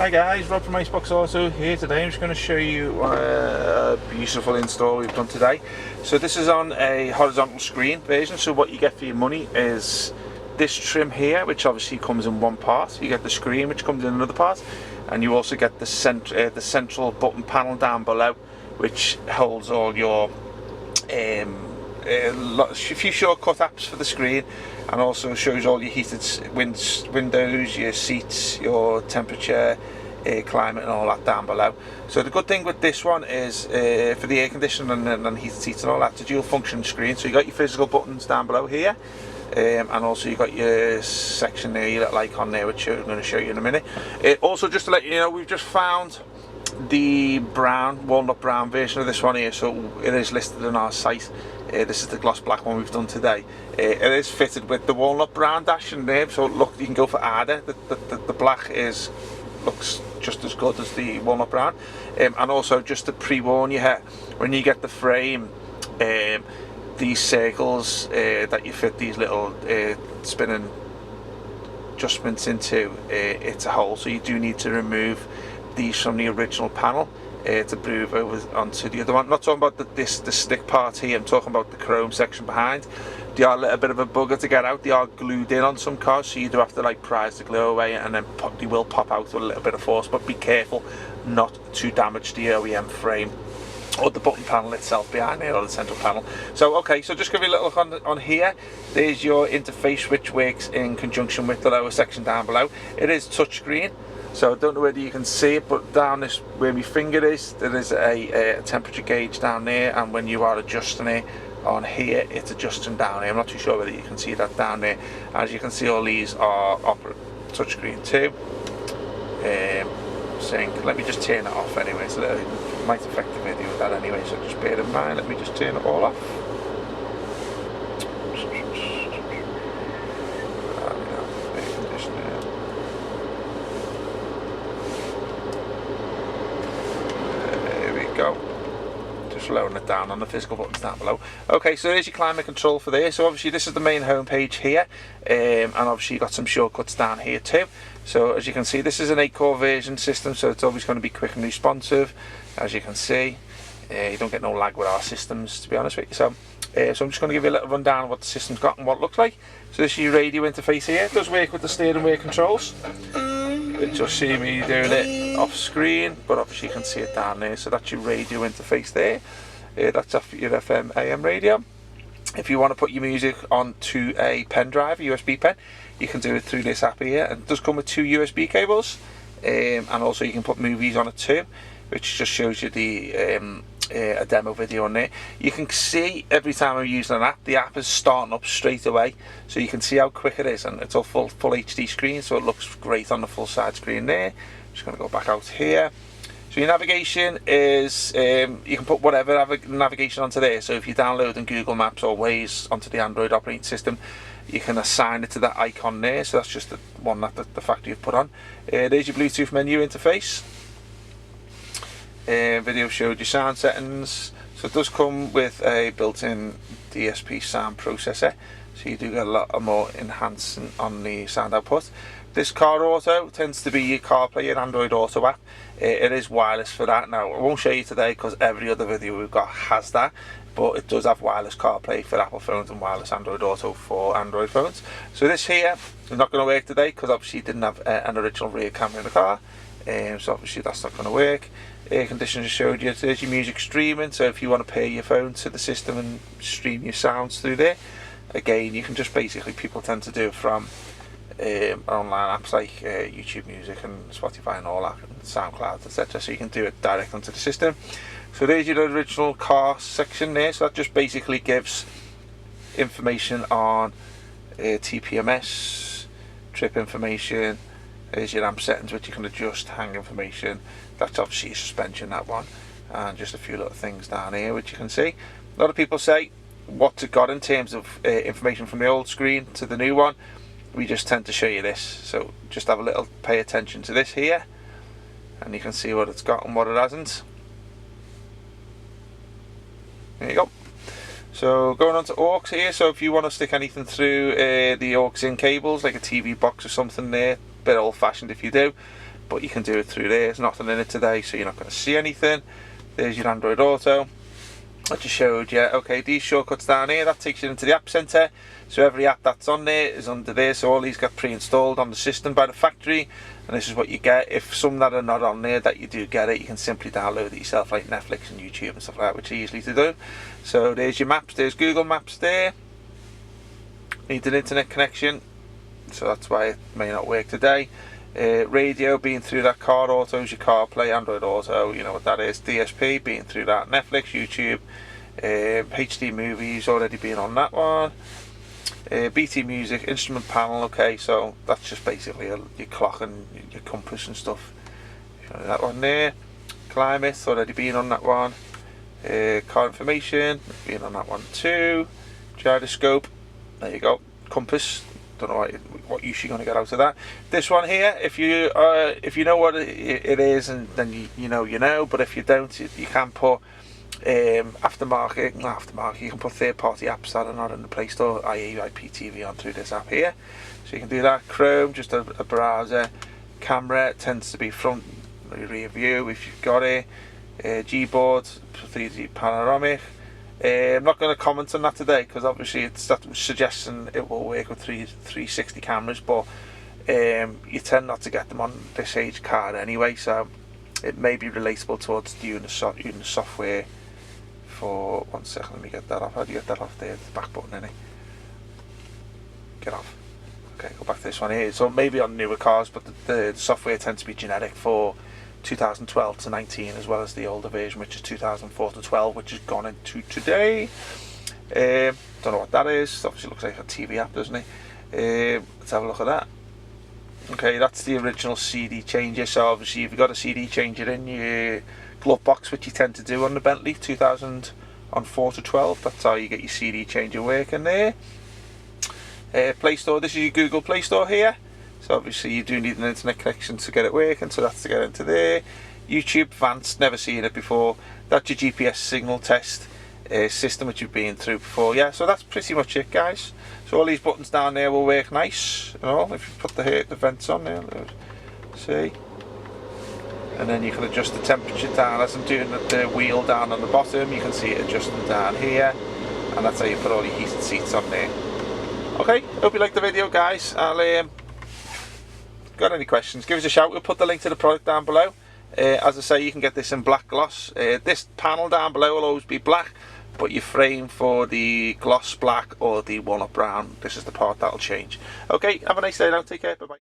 Hi guys, Rob from Iceboxauto here today. I'm just going to show you a beautiful install we've done today. So this is on a horizontal screen version, so what you get for your money is this trim here, which obviously comes in one part. You get the screen, which comes in another part, and you also get the central button panel down below, which holds all your a few shortcut apps for the screen, and also shows all your heated windows, your seats, your temperature, climate and all that down below. So the good thing with this one is for the air conditioning and heated seats and all that, it's a dual function screen. So you got your physical buttons down below here, and also you got your section there, your little icon there, which I'm going to show you in a minute. Also, just to let you know, we've just found the walnut brown version of this one here, so it is listed on our site. This is the gloss black one we've done today. It is fitted with the walnut brown dash in there, so look, you can go for either. The black looks just as good as the walnut brown. And also, just to pre-warn you here, when you get the frame, these circles that you fit these little spinning adjustments into, it's a hole, so you do need to remove these from the original panel to move over onto the other one. I'm not talking about the stick part here, I'm talking about the chrome section behind. They are a little bit of a bugger to get out. They are glued in on some cars, so you do have to like prise the glue away, and then they will pop out with a little bit of force, but be careful not to damage the OEM frame or the button panel itself behind there, or the central panel. So okay, so just give you a little look on here. There's your interface, which works in conjunction with the lower section down below. It is touchscreen, so I don't know whether you can see it, but down this where my finger is, there is a temperature gauge down there, and when you are adjusting it on here, it's adjusting down here. I'm not too sure whether you can see that down there. As you can see, all these are touchscreen too. Sync. Let me just turn it off anyway, so that it might affect the video with that anyway, so just bear in mind. Let me just turn it all off. There we go. Just lowering it down on the physical buttons down below. Okay, so there's your climate control for there. So obviously this is the main home page here, and obviously you've got some shortcuts down here too. So as you can see, this is an 8-core version system, so it's always going to be quick and responsive. As you can see, you don't get no lag with our systems, to be honest with you. So I'm just going to give you a little rundown of what the system's got and what it looks like. So this is your radio interface here. It does work with the steering wheel controls. You'll see me doing it off screen, but obviously you can see it down there. So that's your radio interface there. That's off your FM AM radio. If you want to put your music onto a pen drive, a USB pen, you can do it through this app here. And it does come with 2 USB cables, and also you can put movies on it too, which just shows you a demo video on there. You can see every time I'm using an app, the app is starting up straight away, so you can see how quick it is, and it's a full HD screen, so it looks great on the full side screen there. Just going to go back out here. So your navigation is, you can put whatever navigation onto there. So if you're downloading Google Maps or Waze onto the Android operating system, you can assign it to that icon there. So that's just the one that the factory have put on. There's your Bluetooth menu interface. Video showed your sound settings. So it does come with a built-in DSP sound processor, so you do get a lot more enhancement on the sound output. This Car Auto tends to be your CarPlay and Android Auto app. It is wireless for that. Now I won't show you today because every other video we've got has that, but it does have wireless CarPlay for Apple phones and wireless Android Auto for Android phones. So this here is not going to work today because obviously it didn't have an original rear camera in the car, so obviously that's not going to work. Air conditioning just showed you. There's your music streaming, so if you want to pair your phone to the system and stream your sounds through there, again you can just basically, people tend to do it from online apps like YouTube Music and Spotify and all that, and SoundCloud, etc. So you can do it direct onto the system. So there's your original car section there. So that just basically gives information on TPMS, trip information. There's your amp settings, which you can adjust, hang information. That's obviously your suspension, that one, and just a few little things down here which you can see. A lot of people say what's it got in terms of information from the old screen to the new one. We just tend to show you this, so just have a little pay attention to this here, and you can see what it's got and what it hasn't. There you go. So going on to aux here, so if you want to stick anything through the aux in cables, like a TV box or something there, bit old fashioned if you do, but you can do it through there. There's nothing in it today, so you're not going to see anything. There's your Android Auto. I just showed you. Okay, these shortcuts down here, that takes you into the App Center. So every app that's on there is under there. So all these get pre-installed on the system by the factory, and this is what you get. If some that are not on there that you do get it, you can simply download it yourself, like Netflix and YouTube and stuff like that, which are easily to do. So there's your maps. There's Google Maps there. Need an internet connection, so that's why it may not work today. Radio being through that. Car Autos, your CarPlay, Android Auto, you know what that is. DSP being through that. Netflix, YouTube, HD movies already being on that one. BT Music, instrument panel. Okay, so that's just basically your clock and your compass and stuff. That one there. Climate already being on that one. Car information being on that one too. Gyroscope, there you go. Compass, don't know what use you're going to get out of that. This one here, if you know what it is, and then you know, but if you don't, you can put aftermarket, you can put third-party apps that are not in the Play Store, i.e. IPTV, on through this app here. So you can do that. Chrome, just a browser. Camera tends to be front rear view if you've got it. Gboard, 3D panoramic. I'm not going to comment on that today, because obviously it's that suggesting it will work with 360 cameras, but you tend not to get them on this age card anyway, so it may be relatable towards the software. For 1 second, let me get that off. How do you get that off there? The back button, innit? Get off. Okay, go back to this one here. So maybe on newer cars, but the software tends to be generic for 2012 to 19, as well as the older version, which is 2004 to 12, which has gone into today. Don't know what that is. Obviously looks like a TV app, doesn't it? Let's have a look at that. Okay, that's the original CD changer. So obviously if you've got a CD changer in your glove box, which you tend to do on the Bentley 2004 to 12, that's how you get your CD changer working there. Play Store, this is your Google Play Store here. So obviously you do need an internet connection to get it working, so that's to get into there. YouTube Advanced, never seen it before. That's your GPS signal test system, which you've been through before. Yeah, so that's pretty much it, guys. So all these buttons down there will work nice, you know, if you put the vents on there. See? And then you can adjust the temperature down as I'm doing the wheel down on the bottom. You can see it adjusting down here, and that's how you put all your heated seats on there. Okay, hope you liked the video, guys. Got any questions, give us a shout. We'll put the link to the product down below. As I say, you can get this in black gloss. This panel down below will always be black, but your frame for the gloss black or the walnut brown, this is the part that'll change. Okay, have a nice day now. Take care. Bye bye.